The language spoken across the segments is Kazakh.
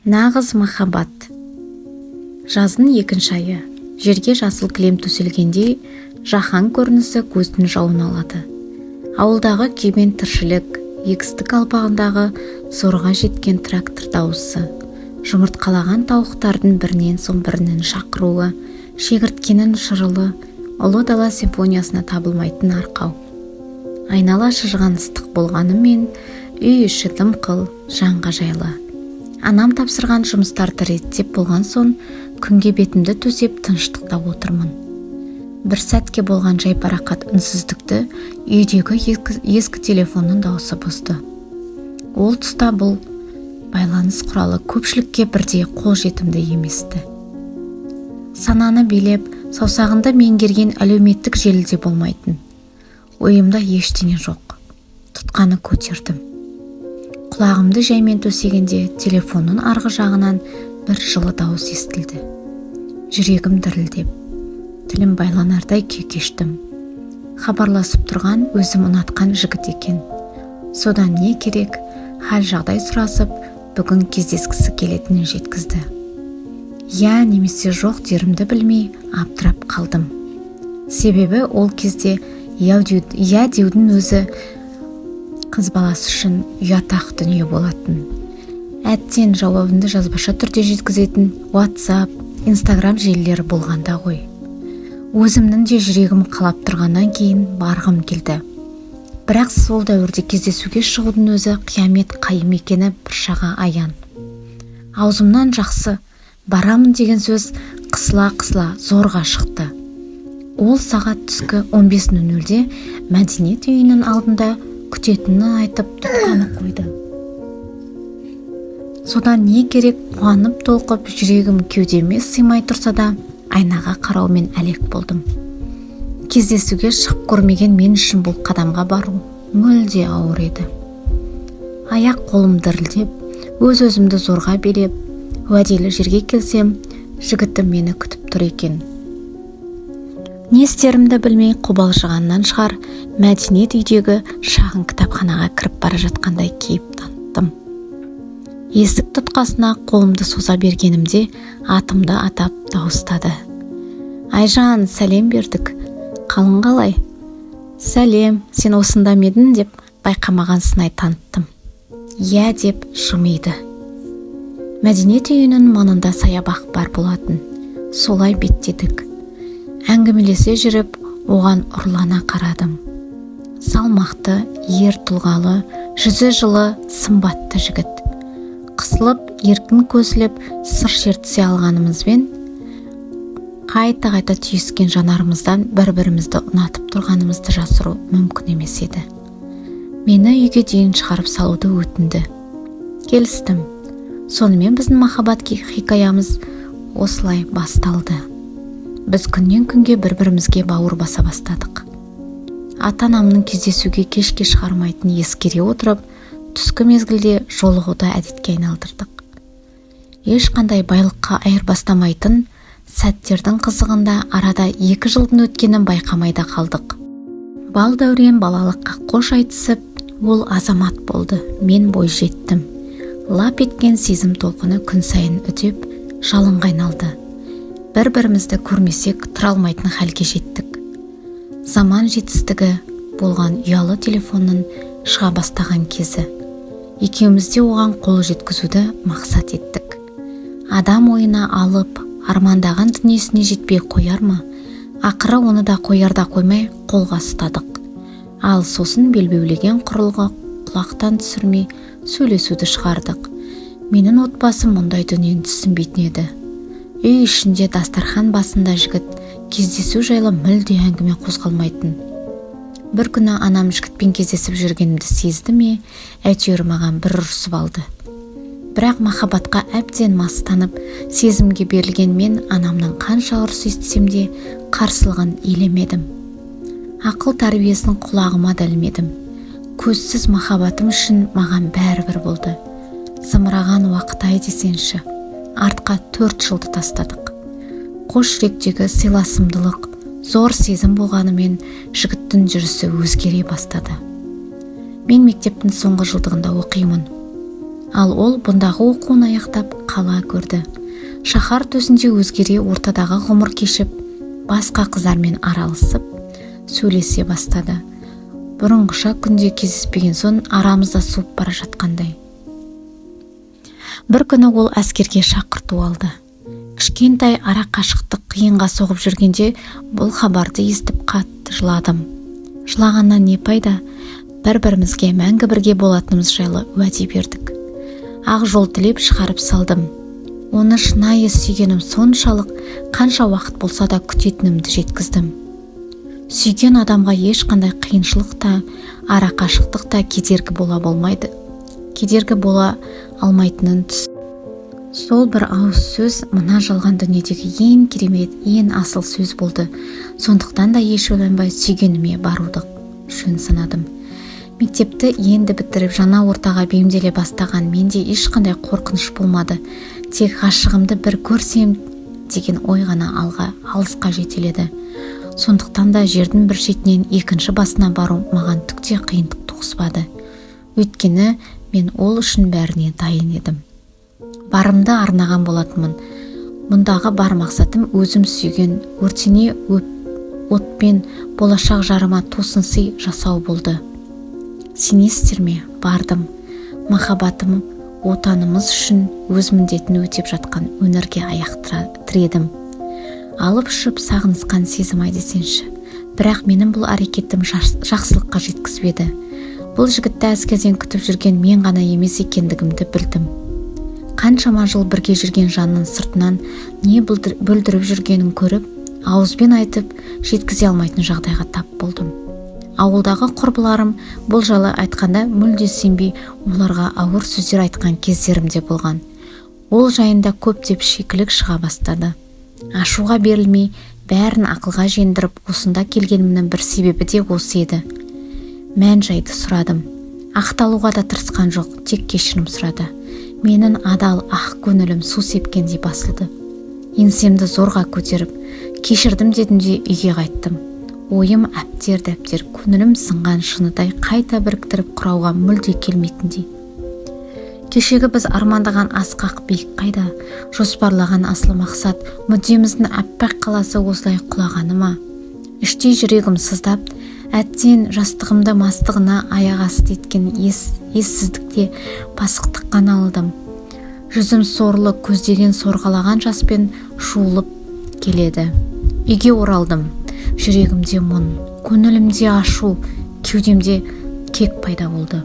Нағыз махаббат. Жаздың екінші айы. Жерге жасыл кілем төселгендей, жаһан көрінісі көздің жауын алады. Ауылдағы күйбең тіршілік, егістік алпағындағы зорға жеткен трактор дауысы, жұмыртқалаған тауықтардың бірінен соң бірінің шақыруы, шегірткенің шырылы, ұлы дала симфониясына табылмайтын арқау. Айнала шыжған ыстық болғанымен, үй іші дымқыл, жанға жайлы. Анам тапсырған жұмыстарды реттеп болған соң, күнге бетімді төсеп тыныштықта отырмын. Бір сәтке болған жайбарақат үнсіздікті үйдегі ескі телефонның дауысы бұзды. Ол тұста бұл байланыс құралы көпшілікке бірдей қолжетімді еместі. Сананы билеп, саусағында меңгерген әлеуметтік желіде болмайтын. Ойымда ештеңе жоқ. Тұтқаны көтердім. Құлағымды жаймен төсегенде телефонның арғы жағынан бір жылы дауыс естілді. Жүрегім дірілдеп, тілім байланардай күй кештім. Хабарласып тұрған өзім ұнатқан жігіт екен. Содан не керек, хал жағдай сұрасып, бүгін кездескісі келетінін жеткізді. Я немесе жоқ дерімді білмей аптырап қалдым. Себебі ол кезде я деудің өзі қыз баласы үшін ұятақ дүние болатын. Әттен жауабымды жазбаша түрде жеткізетін WhatsApp, Instagram желілері болғанда ғой. Өзімнің де жүрегім қалап тұрғаннан кейін барғым келді. Бірақ сол дәуірде кездесуге шығудың өзі қиямет қайым екені бір шаға аян. Аузымнан жақсы, барамын деген сөз қысыла-қысыла зорға шықты. Ол сағат түскі 15:00-де мәдениет үйінің алдында күтетінін айтып тұтқаны қойды. Содан не керек, қуанып толқып, жүрегім кеудеме сыймай тұрса да, айнаға қараумен әлек болдым. Кездесуге шығып көрмеген мен үшін бұл қадамға бару мүлде ауыр еді. Аяқ қолым дірілдеп, өз-өзімді зорға билеп, уәделі жерге келсем, жігітім мені күтіп тұр екен. Не істерімді білмей қобалжығаннан шығар, мәдениет үйдегі шағын кітапханаға кіріп бара жатқандай кейіп таныттым. Есік тұтқасына қолымды соза бергенімде атымды атап дауыстады. Айжан, сәлем бердік. Қалың қалай? Сәлем, сен осында медің деп байқамаған сынай таныттым. Я деп жымиды. Мәдениет үйінің маңында саябақ бар болатын. Солай беттедік. Әңгімелесе жүріп, оған ұрлана қарадым. Салмақты, ер тұлғалы, жүзі жылы, сымбатты жігіт. Қысылып, еркін көсіліп, сыр шертісе алғанымызбен, қайта-қайта түйіскен жанарымыздан бір-бірімізді ұнатып тұрғанымызды жасыру мүмкін емес еді. Мені үйге дейін шығарып салуды өтінді. Келістім. Сонымен біздің махаббат хикаямыз осылай басталды. Біз күннен күнге бір-бірімізге бауыр баса бастадық. Ата-анамның кездесуге кешке шығармайтын ескере отырып, түскі мезгілде жолығуды әдетке айналдырдық. Ешқандай байлыққа айырбастамайтын сәттердің қызығында арада 2 жылдың өткенін байқамайда қалдық. Бал дәурен балалыққа қош айтысып, ол азамат болды, мен бой жеттім. Лап еткен сезім толқыны күн сайын үдеп, жалынға айналды. Бір-бірімізді көрмесек тұра алмайтын халге жеттік. Заман жетістігі болған ұялы телефонның шыға бастаған кезі. Екеумізде оған қол жеткізуді мақсат еттік. Адам ойына алып, армандаған дүниесіне жетпей қояр ма? Ақыры оны да қояр да қоймай қолға ұстадық. Ал сосын белбеулеген құрылғы құлақтан түсірмей сөйлесуді шығардық. Менің отбасым мұндай дүниені түсінбейтін еді. Үй ішінде дастархан басында жігіт кездесу жайлы мүлде әңгіме қозғалмайтын. Бір күні анам жігітпен кездесіп жүргенімді сезді ме, әйтеуір маған бір ұрсып алды. Бірақ махаббатқа әбден мастанып, сезімге берілген мен анамның қанша ұрыс естісем де қарсылығын елемедім. Ақыл тәрбиесін құлағыма дәлмедім. Көзсіз махаббатым үшін маған бәрібір болды. Зымыраған уақыт-ай десенші. Артқа 4 жылды тастадық. Қош жүректегі сыйласымдылық, зор сезім болғанымен жігіттің жүрісі өзгере бастады. Мен мектептің соңғы жылдығында оқимын. Ал ол бұндағы оқуын аяқтап қала көрді. Шаһар төсінде өзгере ортадағы ғұмыр кешіп, басқа қыздармен араласып, сөйлесе бастады. Бұрынғыша күнде кездеспеген соң арамызда суып бара жатқандай. Бір күні ол әскерге шақырту алды. Кішкентай ара қашықтық қиынға соғып жүргенде бұл хабарды естіп қатты жыладым. Жылағаннан не пайда? Бір-бірімізге мәңгі бірге болатынымыз жайлы уәде бердік. Ақ жол тілеп шығарып салдым. Оны шынайы сүйгенім соншалық, қанша уақыт болса да күтетінімді жеткіздім. Сүйген адамға ешқандай қиыншылық та, ара қашықтық та кедергі бола алмайтынын түс. Сол бір ауыз сөз мына жалған дүниедегі ең керемет, ең асыл сөз болды. Сондықтан да еш ойланбай сүйгеніме баруды жөн санадым. Мектепті енді бітіріп жаңа ортаға бейімделе бастаған менде ешқандай қорқыныш болмады. Тек ғашығымды бір көрсем деген ой ғана алысқа жетеледі. Сондықтан да жердің бір шетінен екінші басына бару маған түкте қиындық туғызбады. Өйткені мен ол үшін бәріне дайын едім. Барымды арнаған болатынмын. Мұндағы бар мақсатым өзім сүйген, өртене отпен болашақ жарыма тосын сый жасау болды. Сенесіздер ме? Бардым. Махаббатым, отанымыз үшін өз міндетін өтеп жатқан өнерге аяқ тіредім. Алып ұшып сағынысқан сезім десеңші. Бірақ менің бұл әрекетім жақсылыққа жеткізбеді. Бұл жігітті әскерден күтіп жүрген мен ғана емес екендігімді білдім. Қаншама жыл бірге жүрген жанның сыртынан не бүлдіріп жүргенін көріп, ауызбен айтып жеткізе алмайтын жағдайға тап болдым. Ауылдағы құрбыларым бұл жайлы айтқанда мүлде сенбей, оларға ауыр сөздер айтқан кездерім де болған. Ол жайында көптеп шикілік шыға бастады. Ашуға берілмей, бәрін ақылға жеңдіріп, осында келгенімнің бір себебі де осы еді. Мән жайды сұрадым. Ақталуға да тырысқан жоқ, тек кешірім сұрады. Менің адал ақ көңілім су сепкендей басылды. Еңсемді зорға көтеріп, кешірдім дедім де үйге қайттым. Ойым әптер-дәптер, көңілім сынған шыныдай қайта біріктіріп құрауға мүлде келмейтіндей. Кешегі біз армандаған асқақ биік қайда, жоспарлаған асыл мақсат, мүддеміздің әппақ қаласы осылай құлағаны ма? Іштей жүрегім сыздап, әттен жастығымды мастығына аяқ асты еткен ессіздікте пасықтыққан алдым. Жүзім сорлы, көздеген сорғалаған жаспен шуылып келеді. Үйге оралдым. Жүрегімде мұң, көңілімде ашу, кеудемде кек пайда болды.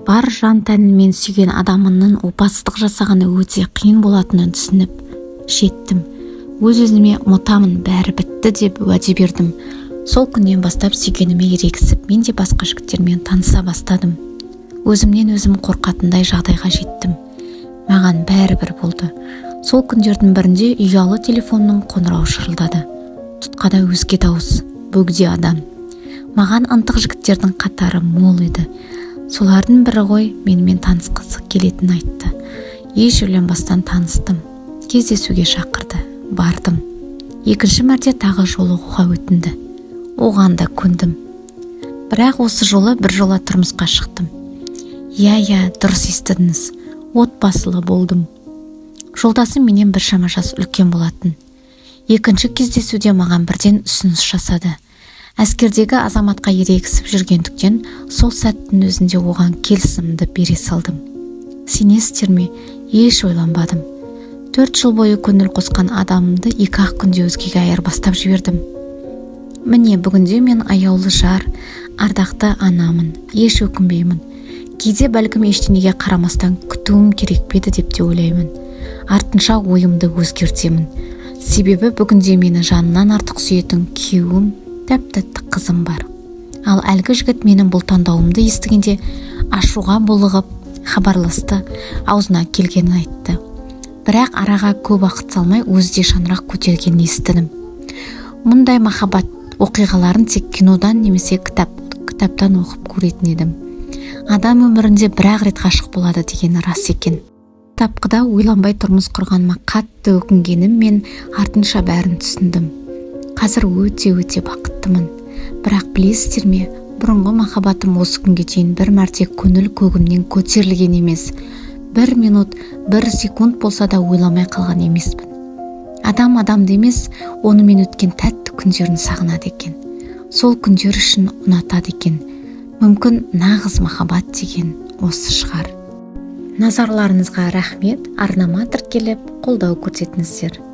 Бар жан тәніммен сүйген адамымның опасыздық жасағаны өте қиын болатынын түсініп жеттім. Өз-өзіме ұмытамын, бәрі бітті деп уәде бердім. Сол күннен бастап сүйгеніме ерегісіп, мен де басқа жігіттермен таныса бастадым. Өзімнен өзім қорқатындай жағдайға жеттім. Маған бәрі бір болды. Сол күндердің бірінде ұялы телефонның қоңырауы шырылдады. Тұтқада өзге дауыс, бөгде адам. Маған ынтық жігіттердің қатары мол еді. Солардың бірі ғой, менімен танысқысы келетін айтты. Еш ойланбастан таныстым. Кездесуге шақырды. Бардым. Екінші мәрте тағы жолығуға өтінді. Оған да көндім. Бірақ осы жолы бір жола тұрмысқа шықтым. Иә, дұрыс естідіңіз. Отбасылы болдым. Жолдасым менен біршама жас үлкен болатын. Екінші кездесуде маған бірден ұсыныс жасады. Әскердегі азаматқа ерегісіп жүргендіктен сол сәттің өзінде оған келісімді бере салдым. Сенесіздер ме? Еш ойланбадым. 4 жыл бойы көңіл қосқан адамымды 2-ақ күнде өзгеге айырбастап жібердім. Міне бүгінде мен аяулы жар, ардақты анамын, еш өкінбеймін. Кейде бәлкім ештеңеге қарамастан күтуім керек пе еді деп те ойлаймын. Артынша ойымды өзгертемін. Себебі бүгінде мені жанынан артық сүйетін күйеуім, тәп-тәтті қызым бар. Ал әлгі жігіт менің бұл таңдауымды естігенде ашуға булығып хабарласты, аузына келгенін айтты. Бірақ араға көп уақыт салмай өзі де шаңырақ көтергенін естідім. Мұндай махаббат оқиғаларын тек кинодан немесе кітаптан оқып көретін едім. Адам өмірінде бір-ақ рет ғашық болады дегені рас екен. Тапқыда ойланбай тұрмыс құрғаныма қатты өкінгенім мен артынша бәрін түсіндім. Қазір өте бақыттымын. Бірақ білесіздер ме, бұрынғы махаббатым осы күнге дейін бір мәрте көңіл көгімнен көтерілген емес. Бір минут, бір секунд болса да ойламай қалған емеспін. Адам емес, онымен өткен тәтті күндерін сағынады екен. Сол күндер үшін ұнатады екен. Мүмкін нағыз махаббат деген осы шығар. Назарларыңызға рахмет. Арнама тіркеліп қолдау көрсетіңіздер.